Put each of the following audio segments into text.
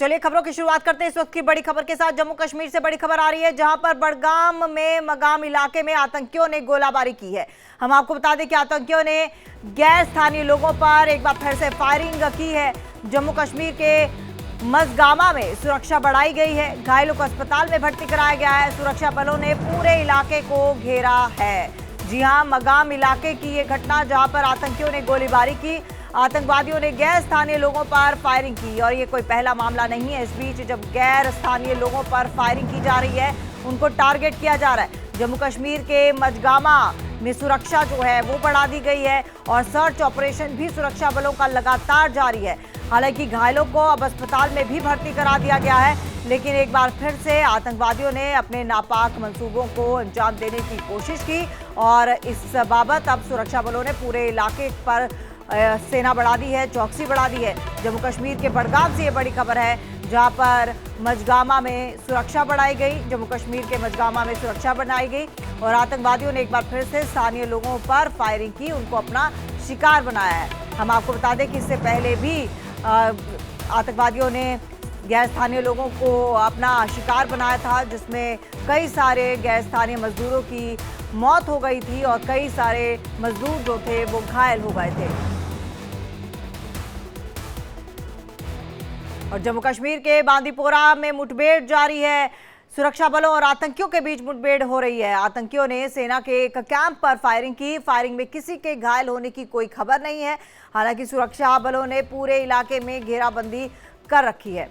चलिए खबरों की शुरुआत करते हैं इस वक्त की बड़ी खबर के साथ। जम्मू कश्मीर से बड़ी खबर आ रही है, जहां पर बड़गाम में मगाम इलाके में आतंकियों ने गोलाबारी की है। हम आपको बता दें कि आतंकियों ने गैर स्थानीय लोगों पर एक बार फिर से फायरिंग की है। जम्मू कश्मीर के मजगामा में सुरक्षा बढ़ाई गई है, घायलों को अस्पताल में भर्ती कराया गया है। सुरक्षा बलों ने पूरे इलाके को घेरा है। जी हां, मगाम इलाके की ये घटना जहां पर आतंकियों ने गोलीबारी की, आतंकवादियों ने गैर स्थानीय लोगों पर फायरिंग की और ये कोई पहला मामला नहीं है। इस बीच जब गैर स्थानीय लोगों पर फायरिंग की जा रही है, उनको टारगेट किया जा रहा है। जम्मू कश्मीर के मजगामा में सुरक्षा जो है वो बढ़ा दी गई है और सर्च ऑपरेशन भी सुरक्षा बलों का लगातार जारी है। हालांकि घायलों को अब अस्पताल में भी भर्ती करा दिया गया है, लेकिन एक बार फिर से आतंकवादियों ने अपने नापाक मंसूबों को अंजाम देने की कोशिश की और इस बाबत अब सुरक्षा बलों ने पूरे इलाके पर सेना बढ़ा दी है, चौकसी बढ़ा दी है। जम्मू कश्मीर के बड़गाम से ये बड़ी खबर है, जहां पर मजगामा में सुरक्षा बढ़ाई गई। जम्मू कश्मीर के मजगामा में सुरक्षा बढ़ाई गई और आतंकवादियों ने एक बार फिर से स्थानीय लोगों पर फायरिंग की, उनको अपना शिकार बनाया है। हम आपको बता दें कि इससे पहले भी आतंकवादियों ने गैर स्थानीय लोगों को अपना शिकार बनाया था, जिसमें कई सारे गैर स्थानीय मजदूरों की मौत हो गई थी और कई सारे मजदूर जो थे वो घायल हो गए थे। और जम्मू कश्मीर के बांदीपोरा में मुठभेड़ जारी है। सुरक्षा बलों और आतंकियों के बीच मुठभेड़ हो रही है। आतंकियों ने सेना के एक कैंप पर फायरिंग की। फायरिंग में किसी के घायल होने की कोई खबर नहीं है। हालांकि सुरक्षा बलों ने पूरे इलाके में घेराबंदी कर रखी है।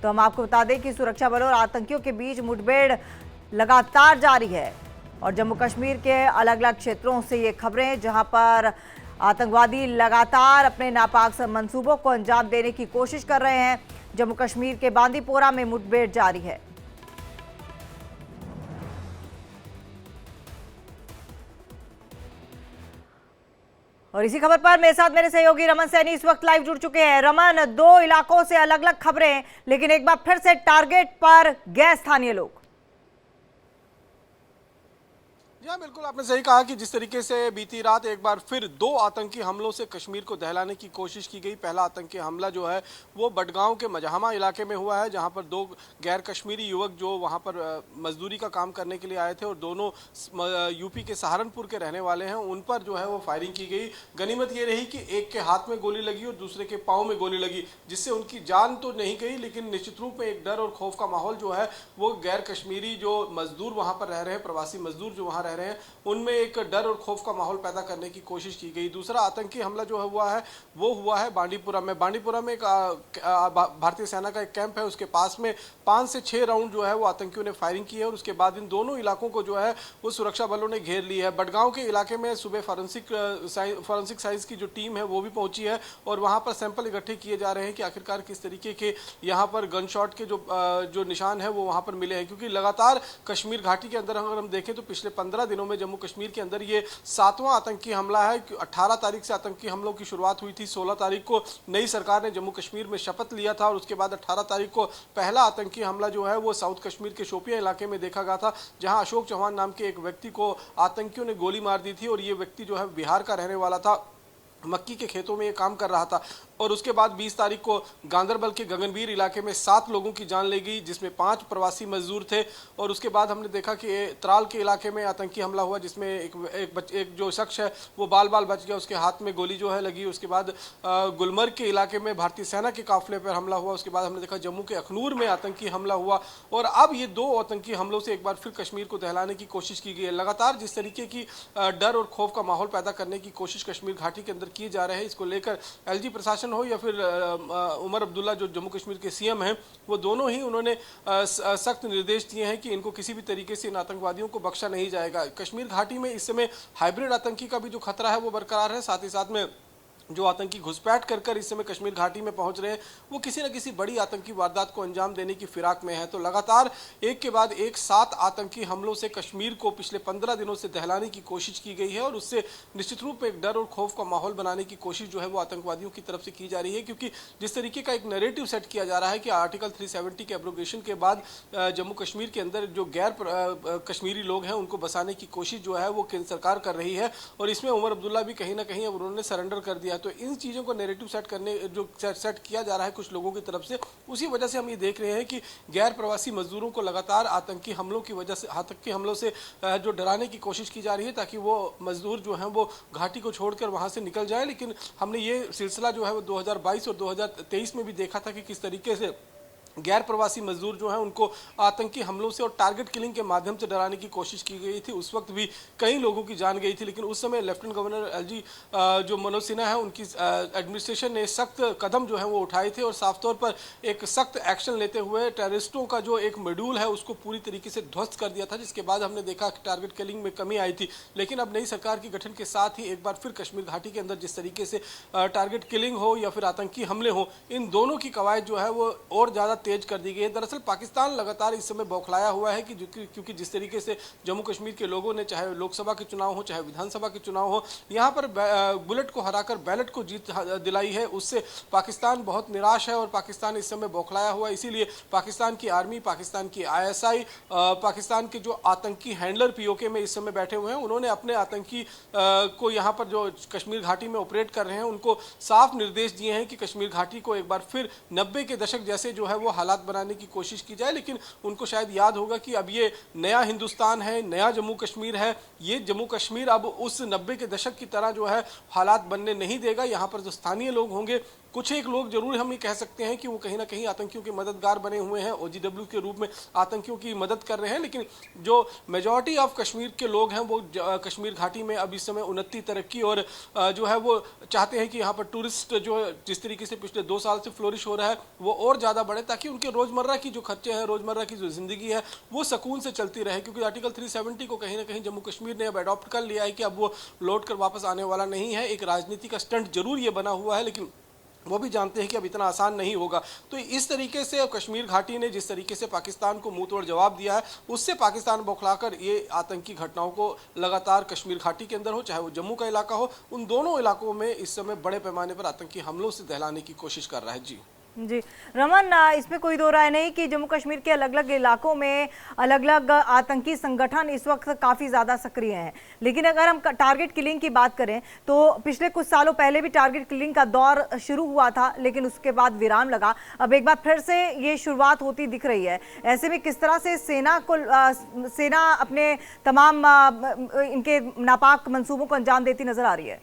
तो हम आपको बता दें कि सुरक्षा बलों और आतंकियों के बीच मुठभेड़ लगातार जारी है और जम्मू कश्मीर के अलग अलग क्षेत्रों से ये खबरें, जहां पर आतंकवादी लगातार अपने नापाक मंसूबों को अंजाम देने की कोशिश कर रहे हैं। जम्मू कश्मीर के बांदीपोरा में मुठभेड़ जारी है। और इसी खबर पर मेरे साथ मेरे सहयोगी रमन सैनी इस वक्त लाइव जुड़ चुके हैं। रमन, दो इलाकों से अलग अलग खबरें, लेकिन एक बार फिर से टारगेट पर गैर स्थानीय लोग। हाँ, बिल्कुल आपने सही कहा कि जिस तरीके से बीती रात एक बार फिर दो आतंकी हमलों से कश्मीर को दहलाने की कोशिश की गई। पहला आतंकी हमला जो है वो बडगांव के मजहमा इलाके में हुआ है, जहां पर दो गैर कश्मीरी युवक जो वहां पर मजदूरी का काम करने के लिए आए थे और दोनों यूपी के सहारनपुर के रहने वाले हैं, उन पर जो है वो फायरिंग की गई। गनीमत ये रही कि एक के हाथ में गोली लगी और दूसरे के पाँव में गोली लगी, जिससे उनकी जान तो नहीं गई, लेकिन निश्चित रूप में एक डर और खौफ का माहौल जो है वो गैर कश्मीरी जो मजदूर वहां पर रह रहे हैं, प्रवासी मजदूर जो वहां रह रहे हैं, उनमें एक डर और खौफ का माहौल पैदा करने की कोशिश की गई। दूसरा आतंकी हमला जो हुआ है वो हुआ है बांडीपुरा में। बांडीपुरा में एक भारतीय सेना का एक कैंप है, उसके पास में 5 से 6 राउंड जो है वो आतंकियों ने फायरिंग की है और उसके बाद इन दोनों इलाकों को जो है वो सुरक्षा बलों ने घेर लिया है। बडगांव के इलाके में सुबह फॉरेंसिक साइंस की जो टीम है वो भी पहुंची है और वहां पर सैंपल इकट्ठे किए जा रहे हैं कि आखिरकार किस तरीके के यहाँ पर गन शॉट के जो निशान है वो वहां पर मिले हैं, क्योंकि लगातार कश्मीर घाटी के अंदर अगर हम देखें तो पिछले 15 दिनों में जम्मू कश्मीर के अंदर ये 7वां आतंकी हमला है। 18 तारीख से आतंकी हमलों की शुरुआत हुई थी। 16 तारीख को नई सरकार ने जम्मू कश्मीर में शपथ लिया था और उसके बाद 18 तारीख को पहला आतंकी हमला जो है वो साउथ कश्मीर के शोपियां इलाके में देखा गया था, जहां अशोक चौहान नाम के एक व्यक्ति को आतंकियों ने गोली मार दी थी और ये व्यक्ति जो है बिहार का रहने वाला था, मक्की के खेतों में ये काम कर रहा था। और उसके बाद 20 तारीख को गांदरबल के गगनवीर इलाके में 7 लोगों की जान ली गई, जिसमें 5 प्रवासी मजदूर थे। और उसके बाद हमने देखा कि त्राल के इलाके में आतंकी हमला हुआ, जिसमें एक जो शख्स है वो बाल बच गया, उसके हाथ में गोली जो है लगी। उसके बाद गुलमर्ग के इलाके में भारतीय सेना के काफिले पर हमला हुआ। उसके बाद हमने देखा जम्मू के अखनूर में आतंकी हमला हुआ और अब ये दो आतंकी हमलों से एक बार फिर कश्मीर को दहलाने की कोशिश की गई है। लगातार जिस तरीके की डर और खौफ का माहौल पैदा करने की कोशिश कश्मीर घाटी के अंदर किए जा रहे हैं, इसको लेकर एलजी प्रशासन हो या फिर उमर अब्दुल्ला जो जम्मू कश्मीर के सीएम हैं, वो दोनों ही उन्होंने सख्त निर्देश दिए हैं कि इनको किसी भी तरीके से इन आतंकवादियों को बख्शा नहीं जाएगा। कश्मीर घाटी में इस समय हाइब्रिड आतंकी का भी जो खतरा है वो बरकरार है। साथ ही साथ में जो आतंकी घुसपैठ कर इस समय कश्मीर घाटी में पहुंच रहे हैं, वो किसी न किसी बड़ी आतंकी वारदात को अंजाम देने की फिराक में है। तो लगातार एक के बाद एक 7 आतंकी हमलों से कश्मीर को पिछले 15 दिनों से दहलाने की कोशिश की गई है और उससे निश्चित रूप में एक डर और खौफ का माहौल बनाने की कोशिश जो है वो आतंकवादियों की तरफ से की जा रही है, क्योंकि जिस तरीके का एक नैरेटिव सेट किया जा रहा है कि आर्टिकल 370 के एब्रोगेशन के बाद जम्मू कश्मीर के अंदर जो गैर कश्मीरी लोग हैं उनको बसाने की कोशिश जो है वो केंद्र सरकार कर रही है और इसमें उमर अब्दुल्ला भी कहीं ना कहीं अब उन्होंने सरेंडर कर दिया है। तो इन चीज़ों को नैरेटिव सेट करने जो सेट किया जा रहा है कुछ लोगों की तरफ से, उसी वजह से हम ये देख रहे हैं कि गैर प्रवासी मजदूरों को लगातार आतंकी हमलों की वजह से, आतंकी हमलों से जो डराने की कोशिश की जा रही है ताकि वो मजदूर जो हैं वो घाटी को छोड़कर वहाँ से निकल जाए। लेकिन हमने ये सिलसिला जो है वो 2022 और 2023 में भी देखा था कि किस तरीके से गैर प्रवासी मजदूर जो हैं उनको आतंकी हमलों से और टारगेट किलिंग के माध्यम से डराने की कोशिश की गई थी। उस वक्त भी कई लोगों की जान गई थी, लेकिन उस समय लेफ्टिनेंट गवर्नर एलजी जो मनोज सिन्हा है उनकी एडमिनिस्ट्रेशन ने सख्त कदम जो है वो उठाए थे और साफ तौर पर एक सख्त एक्शन लेते हुए टेररिस्टों का जो एक मॉड्यूल है उसको पूरी तरीके से ध्वस्त कर दिया था, जिसके बाद हमने देखा कि टारगेट किलिंग में कमी आई थी। लेकिन अब नई सरकार के गठन के साथ ही एक बार फिर कश्मीर घाटी के अंदर जिस तरीके से टारगेट किलिंग हो या फिर आतंकी हमले हो, इन दोनों की कवायद जो है वो और ज़्यादा तेज कर दी गई है। दरअसल पाकिस्तान लगातार इस समय बौखलाया हुआ है कि क्योंकि जिस तरीके से जम्मू कश्मीर के लोगों ने, चाहे लोकसभा के चुनाव हो चाहे विधानसभा के चुनाव हो, यहाँ पर बुलेट को हराकर बैलेट को जीत दिलाई है, उससे पाकिस्तान बहुत निराश है और पाकिस्तान इस समय बौखलाया हुआ है। इसीलिए पाकिस्तान की आर्मी, पाकिस्तान की ISI, पाकिस्तान के जो आतंकी हैंडलर POK में इस समय बैठे हुए हैं, उन्होंने अपने आतंकी को यहाँ पर जो कश्मीर घाटी में ऑपरेट कर रहे हैं उनको साफ निर्देश दिए हैं कि कश्मीर घाटी को एक बार फिर 90 के दशक जैसे जो है वो हालात बनाने की कोशिश की जाए। लेकिन उनको शायद याद होगा कि अब ये नया हिंदुस्तान है, नया जम्मू कश्मीर है। ये जम्मू कश्मीर अब उस 90 के दशक की तरह जो है हालात बनने नहीं देगा। यहाँ पर जो स्थानीय लोग होंगे, कुछ एक लोग जरूर हम ये कह सकते हैं कि वो कहीं ना कहीं आतंकियों के मददगार बने हुए हैं, OGW के रूप में आतंकियों की मदद कर रहे हैं। लेकिन जो मेजॉरिटी ऑफ कश्मीर के लोग हैं वो कश्मीर घाटी में अब इस समय उन्नति, तरक्की और जो है वो चाहते हैं कि यहाँ पर टूरिस्ट जो जिस तरीके से पिछले 2 साल से फ्लोरिश हो रहा है वो और ज़्यादा बढ़े, ताकि उनके रोज़मर्रा की जो खर्चे हैं, रोज़मर्रा की जो ज़िंदगी है वो सुकून से चलती रहे। क्योंकि आर्टिकल 370 को कहीं ना कहीं जम्मू कश्मीर ने अब अडॉप्ट कर लिया है कि अब वो लौट कर वापस आने वाला नहीं है। एक राजनीति का स्टंट जरूर ये बना हुआ है, लेकिन वो भी जानते हैं कि अब इतना आसान नहीं होगा। तो इस तरीके से कश्मीर घाटी ने जिस तरीके से पाकिस्तान को मुंह तोड़ जवाब दिया है, उससे पाकिस्तान बौखलाकर ये आतंकी घटनाओं को लगातार कश्मीर घाटी के अंदर हो चाहे वो जम्मू का इलाका हो, उन दोनों इलाकों में इस समय बड़े पैमाने पर आतंकी हमलों से दहलाने की कोशिश कर रहा है। जी रमन, इसमें कोई दो राय नहीं कि जम्मू कश्मीर के अलग अलग इलाकों में अलग अलग आतंकी संगठन इस वक्त काफ़ी ज़्यादा सक्रिय हैं। लेकिन अगर हम टारगेट किलिंग की बात करें तो पिछले कुछ सालों पहले भी टारगेट किलिंग का दौर शुरू हुआ था, लेकिन उसके बाद विराम लगा। अब एक बार फिर से ये शुरुआत होती दिख रही है। ऐसे में किस तरह से सेना अपने तमाम इनके नापाक मंसूबों को अंजाम देती नजर आ रही है?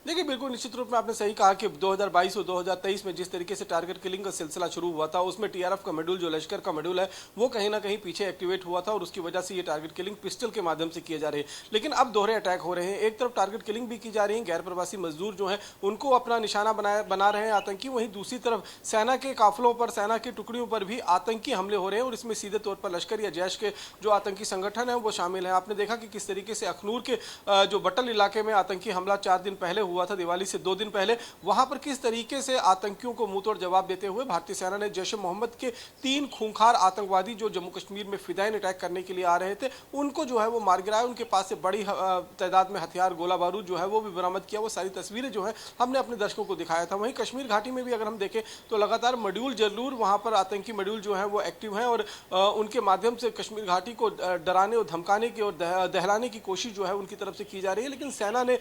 देखिए, बिल्कुल निश्चित रूप में आपने सही कहा कि 2022 और 2023 में जिस तरीके से टारगेट किलिंग का सिलसिला शुरू हुआ था, उसमें TRF का मॉड्यूल, जो लश्कर का मॉड्यूल है, वो कहीं ना कहीं पीछे एक्टिवेट हुआ था और उसकी वजह से ये टारगेट किलिंग पिस्टल के माध्यम से किए जा रहे हैं। लेकिन अब दोहरे अटैक हो रहे हैं। एक तरफ टारगेट किलिंग भी की जा रही है, गैर प्रवासी मजदूर जो हैं उनको अपना निशाना बना रहे हैं आतंकी, वहीं दूसरी तरफ सेना के काफिलों पर, सेना की टुकड़ियों पर भी आतंकी हमले हो रहे हैं और इसमें सीधे तौर पर लश्कर या जैश के जो आतंकी संगठन है वो शामिल हैं। आपने देखा कि किस तरीके से अखनूर के जो बटल इलाके में आतंकी हमला 4 दिन पहले हुआ था, दिवाली से 2 दिन पहले, वहां पर किस तरीके से आतंकियों को मुंहतोड़ जवाब देते हुए भारतीय सेना ने जैश ए मोहम्मद के 3 खूंखार आतंकवादी जो जम्मू कश्मीर में फिदायीन अटैक करने के लिए आ रहे थे, उनको जो है वो मार गिराया। उनके पास से बड़ी तादाद में हथियार, गोला बारूद जो है वो भी बरामद किया। वो सारी तस्वीरें जो है हमने अपने दर्शकों को दिखाया था। वहीं कश्मीर घाटी में भी अगर हम देखें तो लगातार मॉड्यूल जरूर वहां पर आतंकी मॉड्यूल जो है वो एक्टिव हैं और उनके माध्यम से कश्मीर घाटी को डराने और धमकाने की और दहलाने की कोशिश जो है उनकी तरफ से की जा रही है। लेकिन सेना ने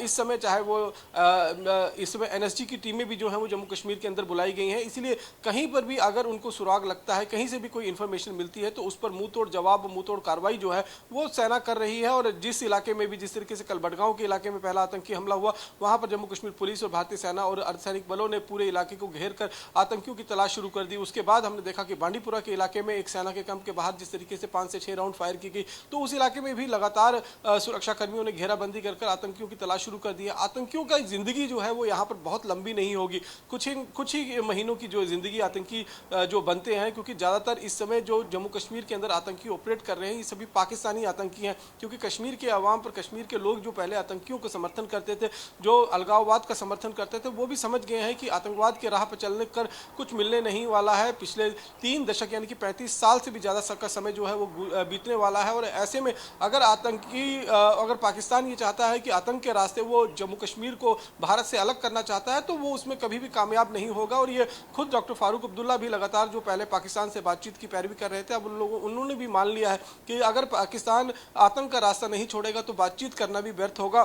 इस समय, चाहे वो इस समय NSG की टीमें भी जो है वो जम्मू कश्मीर के अंदर बुलाई गई हैं, इसलिए कहीं पर भी अगर उनको सुराग लगता है, कहीं से भी कोई इन्फॉर्मेशन मिलती है, तो उस पर मुंह तोड़ जवाब, मुंह तोड़ कार्रवाई जो है वो सेना कर रही है। और जिस इलाके में भी, जिस तरीके से कल बडगांव के इलाके में पहला आतंकी हमला हुआ, वहां पर जम्मू कश्मीर पुलिस और भारतीय सेना और अर्धसैनिक बलों ने पूरे इलाके को घेर कर आतंकियों की तलाश शुरू कर दी। उसके बाद हमने देखा कि बांडीपुरा के इलाके में एक सेना के कैंप के बाहर जिस तरीके से 5 से 6 राउंड फायर की गई, तो उस इलाके में भी लगातार सुरक्षा कर्मियों ने घेराबंदी कर आतंकियों की तलाश शुरू कर दी है। आतंकियों का जिंदगी जो है वो यहाँ पर बहुत लंबी नहीं होगी, कुछ ही महीनों की जो जिंदगी आतंकी जो बनते हैं, क्योंकि ज़्यादातर इस समय जो जम्मू कश्मीर के अंदर आतंकी ऑपरेट कर रहे हैं ये सभी पाकिस्तानी आतंकी हैं। क्योंकि कश्मीर के अवाम पर, कश्मीर के लोग जो पहले आतंकियों को समर्थन करते थे, जो अलगाववाद का समर्थन करते थे, वो भी समझ गए हैं कि आतंकवाद के राह पर चलने कर कुछ मिलने नहीं वाला है। पिछले 3 दशक यानी कि 35 साल से भी ज़्यादा का समय जो है वो बीतने वाला है। और ऐसे में अगर पाकिस्तान ये चाहता है कि आतंक के रास्ते वो जम्मू कश्मीर को भारत से अलग करना चाहता है, तो वो उसमें कभी भी कामयाब नहीं होगा। और ये खुद डॉक्टर फारूक अब्दुल्ला भी लगातार, जो पहले पाकिस्तान से बातचीत की पैरवी कर रहे थे, अब उन्होंने भी मान लिया है कि अगर पाकिस्तान आतंक का रास्ता नहीं छोड़ेगा तो बातचीत करना भी व्यर्थ होगा।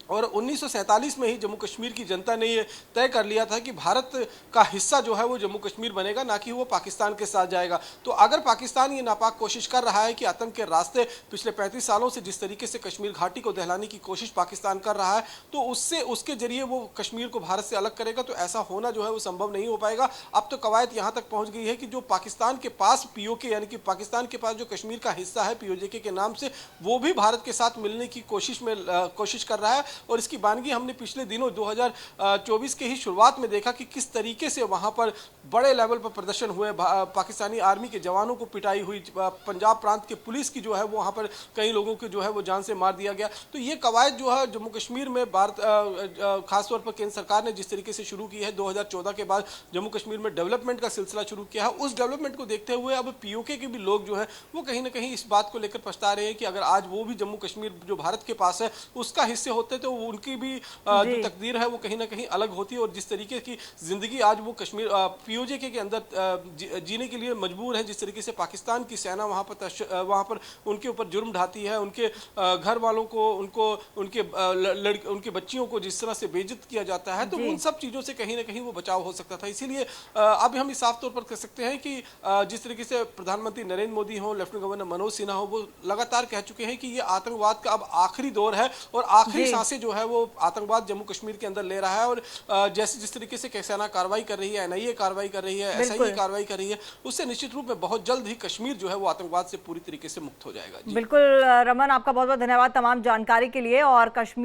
और 1947 में ही जम्मू कश्मीर की जनता ने ये तय कर लिया था कि भारत का हिस्सा जो है वो जम्मू कश्मीर बनेगा, ना कि वो पाकिस्तान के साथ जाएगा। तो अगर पाकिस्तान ये नापाक कोशिश कर रहा है कि आतंक के रास्ते पिछले 35 सालों से जिस तरीके से कश्मीर घाटी को दहलाने की कोशिश पाकिस्तान कर रहा है, तो उससे उसके जरिए वो कश्मीर को भारत से अलग करेगा, तो ऐसा होना जो है वो संभव नहीं हो पाएगा। अब तो कवायद यहाँ तक पहुँच गई है कि जो पाकिस्तान के पास पीओके यानी कि पाकिस्तान के पास जो कश्मीर का हिस्सा है पीओजेके के नाम से, वो भी भारत के साथ मिलने की कोशिश कर रहा है। और इसकी बानगी हमने पिछले दिनों 2024 के ही शुरुआत में देखा कि किस तरीके से वहां पर बड़े लेवल पर प्रदर्शन हुए, पाकिस्तानी आर्मी के जवानों को पिटाई हुई, पंजाब प्रांत के पुलिस की जो है वो वहां पर कई लोगों को जो है वो जान से मार दिया गया। तो ये कवायद जो है जम्मू कश्मीर में भारत खासतौर पर केंद्र सरकार ने जिस तरीके से शुरू की है 2014 के बाद जम्मू कश्मीर में डेवलपमेंट का सिलसिला शुरू किया है, उस डेवलपमेंट को देखते हुए अब पीओके के भी लोग जो है वो कहीं ना कहीं इस बात को लेकर पछता रहे हैं कि अगर आज वो भी जम्मू कश्मीर जो भारत के पास है उसका हिस्से होते तो उनकी भी जो तकदीर है वो कहीं ना कहीं अलग होती है। और जिस तरीके की जिंदगी आज वो कश्मीर पीओजेके के अंदर जीने के लिए मजबूर है, जिस तरीके से पाकिस्तान की सेना वहां पर उनके ऊपर जुर्म ढाती है, उनके घर वालों को, उनके बच्चियों को जिस तरह से बेइज्जत किया जाता है, तो उन सब चीजों से कहीं ना कहीं वो बचाव हो सकता था। इसीलिए अब हम इस साफ तौर पर कह सकते हैं कि जिस तरीके से प्रधानमंत्री नरेंद्र मोदी हो, लेफ्टिनेंट गवर्नर मनोज सिन्हा हो, वो लगातार कह चुके हैं कि ये आतंकवाद का अब आखिरी दौर है और आखिरी सांसें जो है वो आतंकवाद जम्मू कश्मीर के अंदर ले रहा है। और जैसे जिस तरीके से सेना कार्रवाई कर रही है, एनआईए कार्रवाई कर रही है, एसआईए कार्रवाई कर रही है, उससे निश्चित रूप में बहुत जल्द ही कश्मीर जो है वो आतंकवाद से पूरी तरीके से मुक्त हो जाएगा। बिल्कुल रमन, आपका बहुत बहुत धन्यवाद तमाम जानकारी के लिए। और कश्मीर